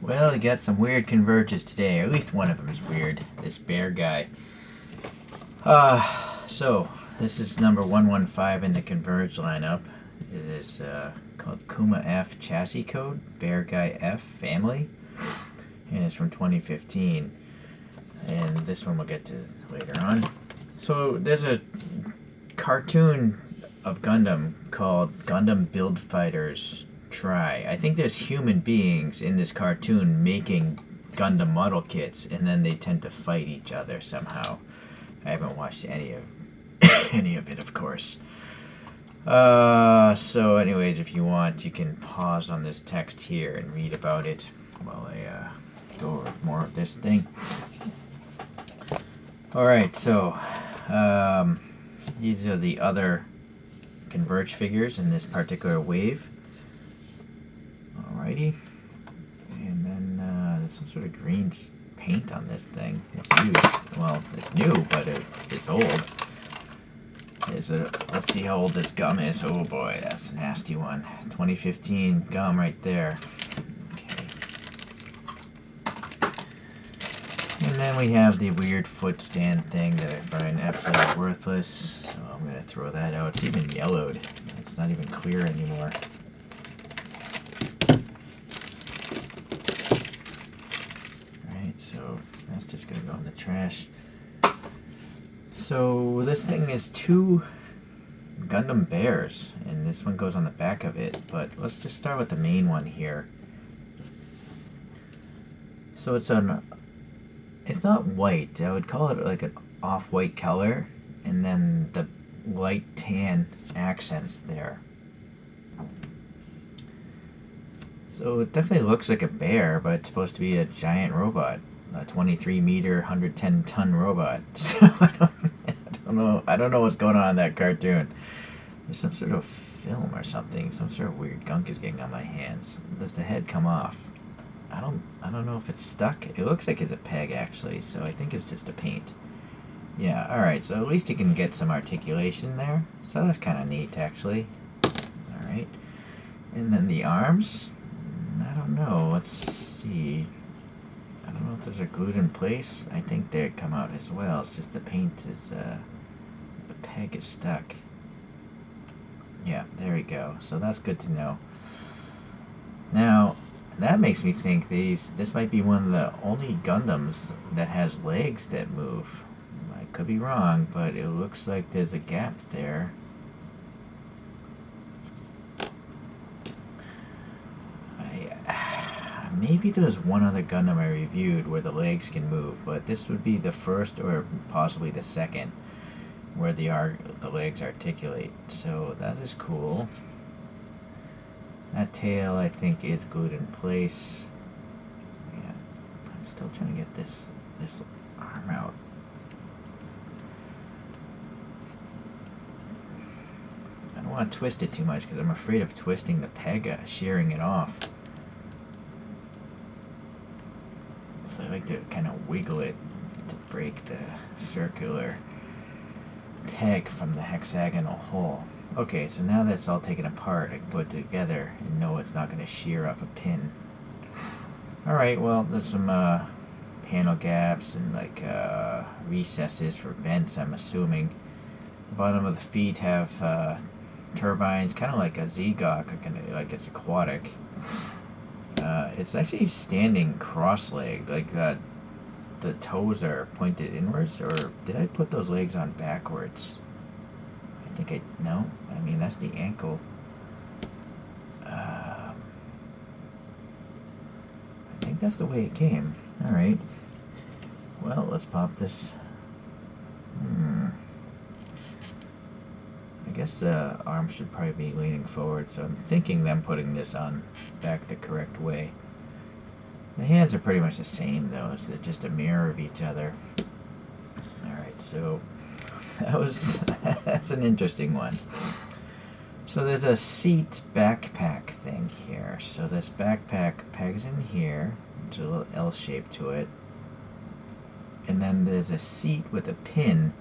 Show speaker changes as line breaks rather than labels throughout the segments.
Well, you got some weird converges today, or at least one of them is weird. This Bearguy. So this is number 115 in the Converge lineup. It is called Kuma F chassis code, Bearguy F family, and it's from 2015. And this one we'll get to later on. So there's a cartoon of Gundam called Gundam Build Fighters Try. I think there's human beings in this cartoon making Gundam model kits, and then they tend to fight each other somehow. I haven't watched any of it, of course. So anyways, if you want, you can pause on this text here and read about it while I go over more of this thing. Alright, so these are the other Converge figures in this particular wave. Alrighty. And then there's some sort of green paint on this thing. It's used. Well, it's new, but it's old. Let's see how old this gum is. Oh boy, that's a nasty one. 2015 gum right there. Okay. And then we have the weird foot stand thing that I find absolutely worthless. So I'm going to throw that out. It's even yellowed. It's not even clear anymore. Alright, so that's just going to go in the trash. So this thing is two Gundam bears, and this one goes on the back of it, but let's just start with the main one here. So it's not white. I would call it like an off-white color, and then the light tan accents there. So it definitely looks like a bear, but it's supposed to be a giant robot, a 23-meter, 110-ton robot. So I don't know what's going on in that cartoon. There's some sort of film or something. Some sort of weird gunk is getting on my hands. Does the head come off? I don't know if it's stuck. It looks like it's a peg actually, so I think it's just a paint. Yeah, alright, so at least you can get some articulation there. So that's kind of neat actually. Alright. And then the arms. I don't know. Let's see. I don't know if those are glued in place. I think they come out as well. It's just the paint is, the peg is stuck. Yeah, there we go. So that's good to know. Now, that makes me think this might be one of the only Gundams that has legs that move. I could be wrong, but it looks like there's a gap there. Maybe there's one other Gundam I reviewed where the legs can move, but this would be the first or possibly the second where the legs articulate. So that is cool. That tail I think is glued in place. Yeah, I'm still trying to get this arm out. I don't want to twist it too much because I'm afraid of twisting the peg, shearing it off. So I like to kind of wiggle it to break the circular peg from the hexagonal hole. Okay, so now that's all taken apart, I can put it together and know it's not going to shear off a pin. Alright, well, there's some panel gaps and like recesses for vents, I'm assuming. The bottom of the feet have turbines, kind of like a Z-Gok, like it's aquatic. It's actually standing cross-legged, like that. The toes are pointed inwards, or did I put those legs on backwards? No. I mean, that's the ankle. I think that's the way it came. Alright. Well, let's pop this. I guess the arm should probably be leaning forward, so I'm thinking them putting this on back the correct way. The hands are pretty much the same though, so they're just a mirror of each other. Alright, so that's an interesting one. So there's a seat backpack thing here. So this backpack pegs in here. There's a little L shape to it. And then there's a seat with a pin.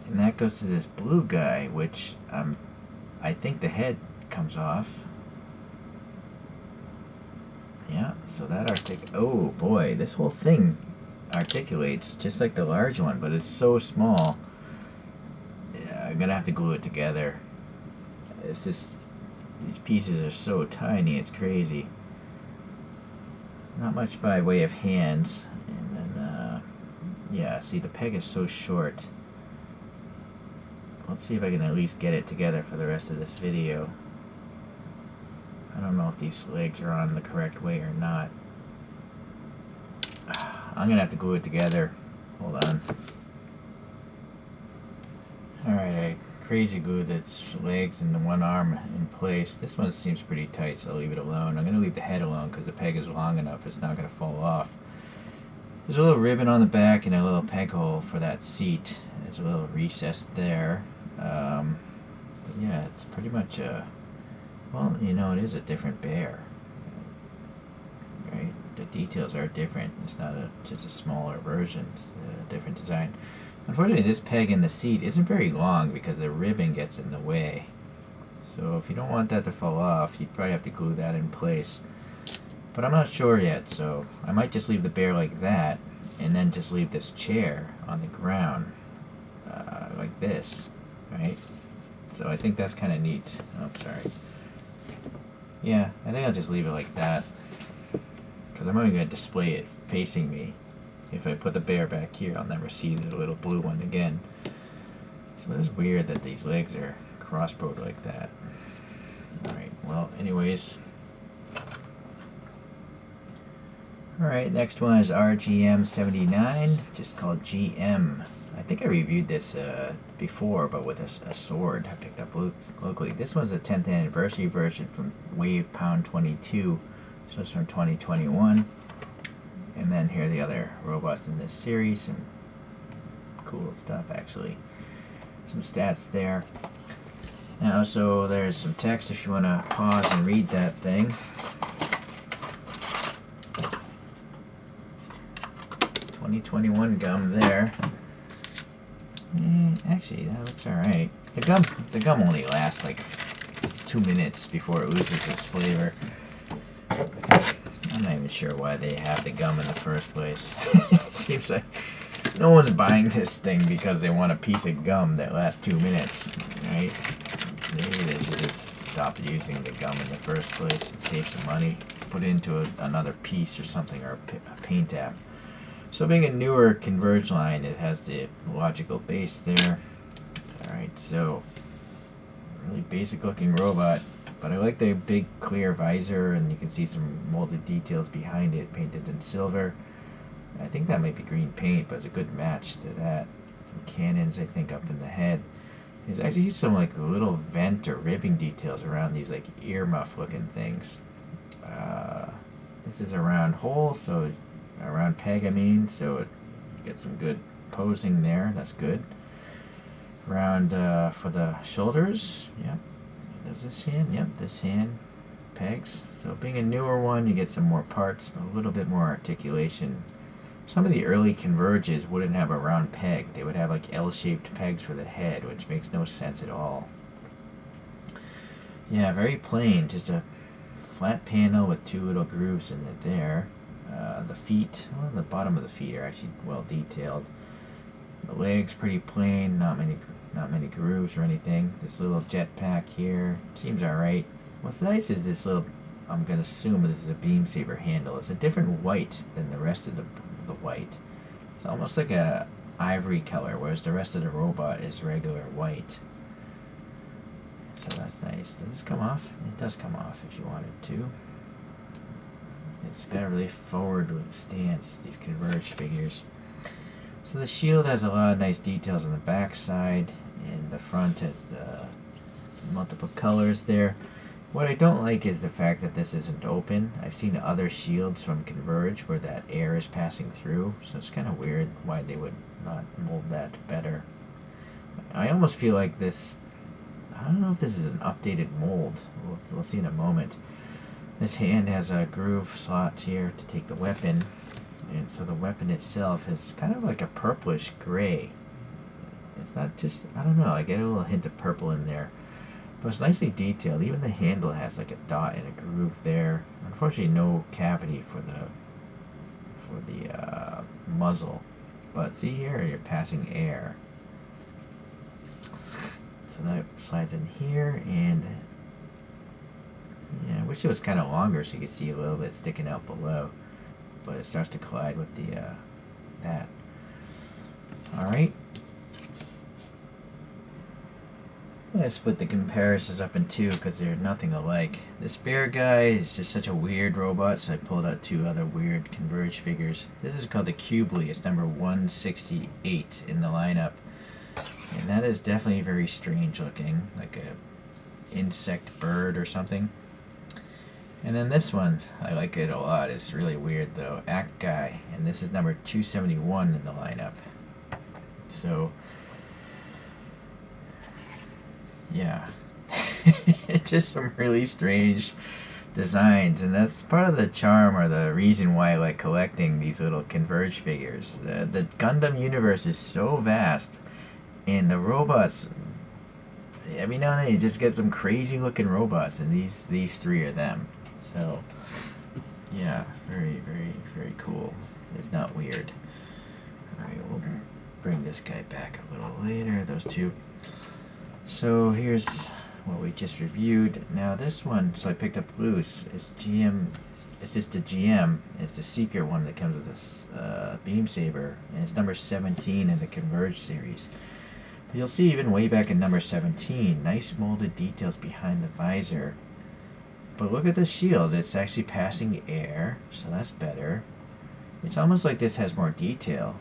And that goes to this blue guy, which I think the head comes off. Yeah, So that oh boy, this whole thing articulates just like the large one, but it's so small. Yeah, I'm gonna have to glue it together. It's just, these pieces are so tiny, it's crazy. Not much by way of hands. And then, yeah, see, the peg is so short. Let's see if I can at least get it together for the rest of this video. I don't know if these legs are on the correct way or not. I'm gonna have to glue it together. Hold on. Alright, I crazy glued its legs and the one arm in place. This one seems pretty tight, so I'll leave it alone. I'm gonna leave the head alone because the peg is long enough, it's not gonna fall off. There's a little ribbon on the back and a little peg hole for that seat. There's a little recess there. But yeah, it's pretty much well, you know, it is a different bear. Right? The details are different. It's not just a smaller version. It's a different design. Unfortunately, this peg in the seat isn't very long because the ribbon gets in the way. So if you don't want that to fall off, you'd probably have to glue that in place. But I'm not sure yet, so I might just leave the bear like that, and then just leave this chair on the ground, like this, right? So I think that's kind of neat. Oh, sorry. Yeah, I think I'll just leave it like that, because I'm only going to display it facing me. If I put the bear back here, I'll never see the little blue one again. So it's weird that these legs are crossbowed like that. Alright, well, anyways. Alright, next one is RGM79, just called GM. I think I reviewed this before, but with a sword I picked up locally. This one's a 10th anniversary version from Wave Pound 22, so it's from 2021. And then here are the other robots in this series. Some cool stuff, actually. Some stats there. Now, so there's some text if you want to pause and read that thing. 2021 gum there. Actually, that looks alright. The gum only lasts like 2 minutes before it loses its flavor. I'm not even sure why they have the gum in the first place. It seems like no one's buying this thing because they want a piece of gum that lasts 2 minutes, right? Maybe they should just stop using the gum in the first place and save some money. Put it into another piece or something, or a paint app. So being a newer Converge line, it has the logical base there. Alright, so really basic looking robot. But I like the big clear visor, and you can see some molded details behind it, painted in silver. I think that might be green paint, but it's a good match to that. Some cannons, I think, up in the head. There's actually some like little vent or ribbing details around these like earmuff looking things. This is a round hole, so a round peg, I mean, so it gets some good posing there. That's good. Round for the shoulders. Yep. Does this hand? Yep, this hand pegs. So being a newer one, you get some more parts, a little bit more articulation. Some of the early Converges wouldn't have a round peg. They would have like L-shaped pegs for the head, which makes no sense at all. Yeah, very plain. Just a flat panel with 2 little grooves in it there. The feet, well, the bottom of the feet are actually well detailed. The legs pretty plain, not many grooves or anything. This little jetpack here seems alright. What's nice is this little, I'm going to assume this is a beam saber handle. It's a different white than the rest of the white. It's almost like a ivory color, whereas the rest of the robot is regular white. So that's nice. Does this come off? It does come off if you wanted to. It's got a really forward stance, these Converge figures. So the shield has a lot of nice details on the back side, and the front has the multiple colors there. What I don't like is the fact that this isn't open. I've seen other shields from Converge where that air is passing through, so it's kind of weird why they would not mold that better. I almost feel like this, I don't know if this is an updated mold. We'll see in a moment. This hand has a groove slot here to take the weapon, and so the weapon itself is kind of like a purplish gray. It's not just, I don't know, I get a little hint of purple in there. But it's nicely detailed. Even the handle has like a dot and a groove there. Unfortunately, no cavity for the muzzle. But see here, you're passing air. So that slides in here, and yeah, I wish it was kind of longer so you could see a little bit sticking out below. But it starts to collide with the that. All right. I split the comparisons up in two because they're nothing alike. This Bearguy is just such a weird robot, so I pulled out two other weird Converge figures. This is called the Cubely. It's number 168 in the lineup. And that is definitely very strange looking, like a insect bird or something. And then this one, I like it a lot. It's really weird though. Act Guy, and this is number 271 in the lineup. So yeah, it's just some really strange designs, and that's part of the charm or the reason why I like collecting these little Converge figures. The Gundam universe is so vast, and the robots, every now and then you just get some crazy looking robots, and these three are them. So yeah, very, very, very cool, if not weird. Alright, we'll bring this guy back a little later, those two. So here's what we just reviewed. Now this one, so I picked up loose. It's GM. It's just a GM. It's the Seeker one that comes with this beam saber, and it's number 17 in the Converge series. But you'll see even way back in number 17, nice molded details behind the visor. But look at the shield. It's actually passing air, so that's better. It's almost like this has more detail.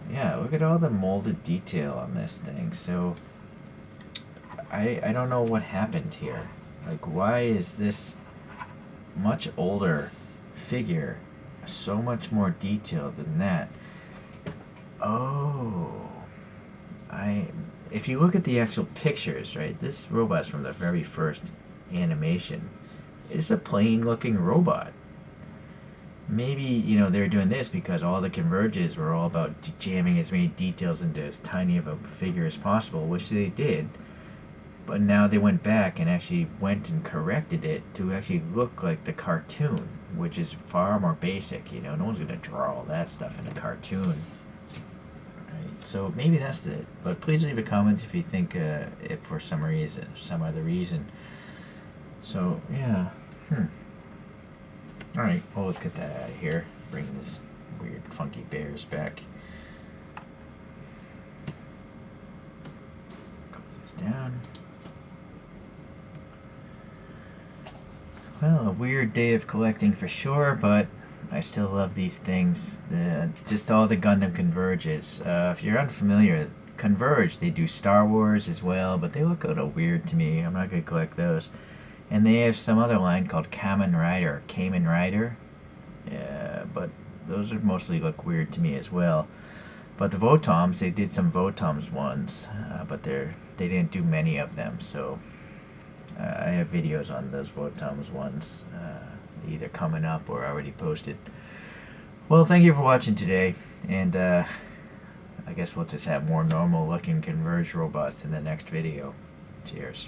Yeah, look at all the molded detail on this thing. So I don't know what happened here. Like, why is this much older figure so much more detailed than that? Oh, if you look at the actual pictures, right, this robot's from the very first animation. It's a plain looking robot. Maybe, you know, they're doing this because all the Converges were all about jamming as many details into as tiny of a figure as possible, which they did. But now they went back and actually went and corrected it to actually look like the cartoon, which is far more basic. You know, no one's going to draw all that stuff in a cartoon. Right? So maybe that's it. But please leave a comment if you think if for some reason, some other reason. So, yeah. Alright, well, let's get that out of here. Bring this weird, funky bears back. Close this down. Well, a weird day of collecting for sure, but I still love these things. Just all the Gundam Converges. If you're unfamiliar, Converge, they do Star Wars as well, but they look a little weird to me. I'm not going to collect those. And they have some other line called Kamen Rider. Yeah, but those are mostly look weird to me as well. But the Votoms, they did some Votoms ones, but they didn't do many of them, so I have videos on those Votoms ones, either coming up or already posted. Well, thank you for watching today, and I guess we'll just have more normal looking Converge robots in the next video. Cheers.